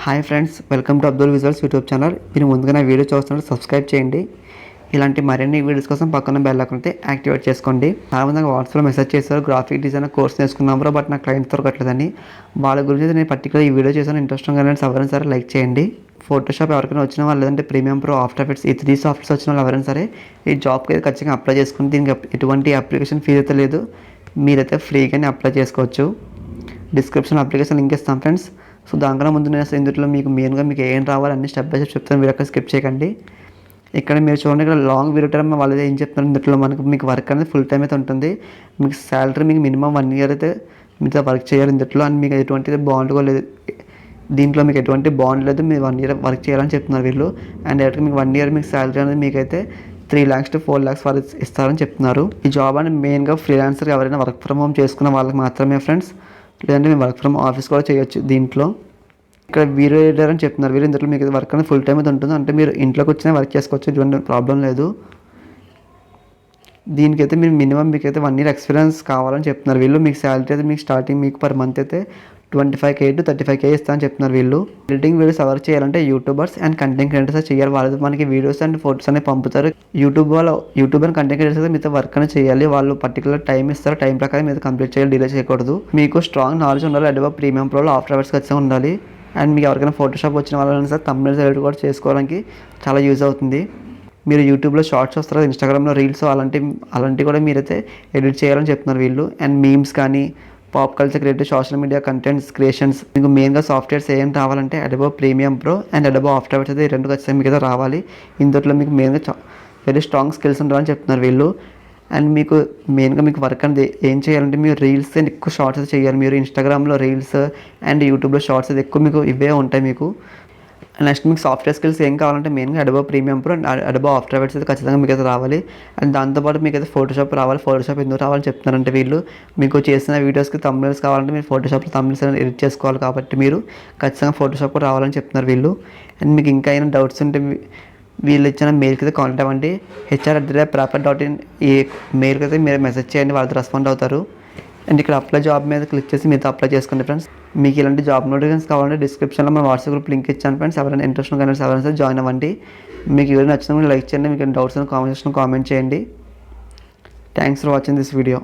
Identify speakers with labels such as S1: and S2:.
S1: Hi friends, welcome to Abdul visuals YouTube channel. మీరు ముందుగా నా వీడియో చూస్తున్నారు, సబ్స్క్రైబ్ చేయండి. ఇలాంటి మరిన్ని వీడియోస్ కోసం పక్కన బెల్ ఐకాన్ అయితే యాక్టివేట్ చేసుకోండి. చాలామంది వాట్సాప్లో మెసేజ్ చేశారు, గ్రాఫిక్ డిజైనర్ కోర్స్ నేర్చుకున్నాము బట్ నాకు క్లయింట్ దొరకట్లేదని. వాళ్ళ గురించి నేను పర్టికులర్ ఈ వీడియో చేశాను. ఇంట్రెస్టింగ్ కానీ ఎవరైనా సరే లైక్ చేయండి. ఫోటోషాప్ ఎవరికైనా వచ్చిన వాళ్ళు, లేదంటే ప్రీమియం ప్రో, ఆఫ్టర్ ఎఫెక్ట్స్ ఈ 3 సాఫ్ట్వేర్స్ వచ్చిన వాళ్ళు ఎవరైనా సరే ఈ జాబ్కి అయితే ఖచ్చితంగా అప్లై చేసుకుని, దీనికి ఎటువంటి అప్లికేషన్ ఫీజు అయితే లేదు. మీరైతే ఫ్రీగానే అప్లై చేసుకోవచ్చు. డిస్క్రిప్షన్ అప్లికేషన్ లింక్ ఇస్తాం ఫ్రెండ్స్. సో దానికన్నా ముందు నేను ఇందులో మీకు మెయిన్గా మీకు ఏం రావాలి అన్ని స్టెప్ బై స్టెప్ చెప్తాను. మీరు అక్కడ స్కిప్ చేయకండి. ఇక్కడ మీరు చూడండి, ఇక్కడ లాంగ్ వీడియో టైం వాళ్ళు ఏం చెప్తున్నారు. ఇందులో మీకు వర్క్ అనేది ఫుల్ టైం అయితే ఉంటుంది. మీకు శాలరీ మీకు మినిమం 1 ఇయర్ అయితే మీతో వర్క్ చేయాలి ఇందులో. అండ్ మీకు ఎటువంటి బాండ్ కూడా లేదు, దీంట్లో మీకు ఎటువంటి బాండ్ లేదు. మీరు 1 ఇయర్ వర్క్ చేయాలని చెప్తున్నారు వీళ్ళు. అండ్ డైరెక్ట్గా మీకు 1 ఇయర్ మీకు శాలరీ అనేది మీకైతే 3 lakhs to 4 lakhs వరకు ఇస్తారని చెప్తున్నారు. ఈ జాబ్ అనేది మెయిన్గా ఫ్రీలాన్సర్ ఎవరైనా వర్క్ ఫ్రమ్ హోమ్ చేసుకున్న వాళ్ళకి మాత్రమే ఫ్రెండ్స్. లేదంటే మేము వర్క్ ఫ్రమ్ ఆఫీస్ కూడా చేయొచ్చు దీంట్లో. ఇక్కడ వీడియో ఎడిటర్ అని చెప్తున్నారు వీళ్ళు. ఇందులో మీకు వర్క్ అనేది ఫుల్ టైం అయితే ఉంటుంది. అంటే మీరు ఇంట్లోకి వచ్చినా వర్క్ చేసుకోవచ్చు, ఎటువంటి ప్రాబ్లం లేదు. దీనికైతే మీరు మినిమం మీకైతే 1 year ఎక్స్పీరియన్స్ కావాలని చెప్తున్నారు వీళ్ళు. మీకు శాలరీ అయితే మీకు స్టార్టింగ్ మీకు పర్ మంత్ అయితే 25K to 35K ఇస్తామని చెప్తున్నారు వీళ్ళు. ఎడిటింగ్ వీడియోస్ ఎవరు చేయాలంటే యూట్యూబర్స్ అండ్ కంటెంట్ క్రియేటర్స్ చేయాలి. వాళ్ళు మనకి వీడియోస్ అండ్ ఫోటోస్ అనేవి పంపుతారు. యూట్యూబ్ అండ్ కంటెంట్ క్రియేటర్స్ అయితే మీతో వర్క్ అనేది చేయాలి. వాళ్ళు పర్టికులర్ టైం ఇస్తారు, టైం ప్రకారం మీరు కంప్లీట్ చేయాలి, డిలే చేయకూడదు. మీకు స్ట్రాంగ్ నాలెడ్జ్ ఉండాలి. అడోబ్ ప్రీమియం ప్రోలో ఆఫ్టర్ ఎఫెక్ట్స్ ఖచ్చితంగా ఉండాలి. అండ్ మీకు ఎవరికైనా ఫోటోషాప్ వచ్చిన వాళ్ళని సార్ థంబ్నెయిల్స్ ఎడిట్ కూడా చేసుకోవడానికి చాలా యూజ్ అవుతుంది. మీరు యూట్యూబ్లో షార్ట్స్ వస్తారు, ఇన్స్టాగ్రామ్లో రీల్స్ అలాంటివి కూడా మీరైతే ఎడిట్ చేయాలని చెప్తున్నారు వీళ్ళు. అండ్ మీమ్స్ కానీ pop culture creative social media contents creations. మీకు మెయిన్గా సాఫ్ట్వేర్స్ ఏం రావాలంటే Adobe premium pro and Adobe after effects అయితే 2 ఖచ్చితంగా మీకు అయితే రావాలి. ఇందులో మీకు మెయిన్గా వెరీ స్ట్రాంగ్ స్కిల్స్ ఉండాలని చెప్తున్నారు వీళ్ళు. అండ్ మీకు మెయిన్గా మీకు వర్క్ అనేది ఏం చేయాలంటే మీరు రీల్స్ అండ్ ఎక్కువ షార్ట్స్ అయితే చేయాలి. మీరు ఇన్స్టాగ్రామ్లో రీల్స్ అండ్ యూట్యూబ్లో షార్ట్స్ అయితే ఎక్కువ మీకు ఇవే ఉంటాయి మీకు. నెక్స్ట్ మీకు సాఫ్ట్వేర్ స్కిల్స్ ఏం కావాలంటే మెయిన్గా Adobe premium pro and Adobe after effects అయితే ఖచ్చితంగా మీకు అయితే రావాలి. అండ్ దాంతోపాటు మీకు అయితే ఫోటోషాప్ రావాలి. ఫోటోషాప్ ఎందుకు రావాలని చెప్తున్నారంటే వీళ్ళు, మీకు చేసిన వీడియోస్కి థంబ్నెయిల్స్ కావాలంటే మీరు ఫోటోషాప్లో థంబ్నెయిల్స్ అనేది ఎడిట్ చేసుకోవాలి. కాబట్టి మీరు ఖచ్చితంగా ఫోటోషాప్ కూడా రావాలని చెప్తున్నారు వీళ్ళు. అండ్ మీకు ఇంకా ఏమైనా డౌట్స్ ఉంటే వీళ్ళు ఇచ్చిన మెయిల్కి అయితే కాంటాక్ట్ అవ్వండి. hr@praper.in ఈ మెయిల్కి అయితే మీరు మెసేజ్ చేయండి, వాళ్ళతో రెస్పాండ్ అవుతారు. అండ్ ఇక్కడ అప్లై జాబ్ మీద క్లిక్ చేసి మీతో అప్లై చేసుకోండి ఫ్రెండ్స్. మీకు ఇలాంటి జాబ్ నోటిఫికేషన్స్ కావాలంటే డిస్క్రిప్షన్లో మన వాట్సాప్ గ్రూప్ లింక్ ఇచ్చాను ఫ్రెండ్స్. ఎవరైనా ఇంట్రెస్ట్ కానీ ఎవరైనా సరే జాయిన్ అవ్వండి. మీకు ఎవరైనా నచ్చినా లైక్ చేయండి. మీకు డౌట్స్ కామెంట్ చేయండి. Thanks for watching this video.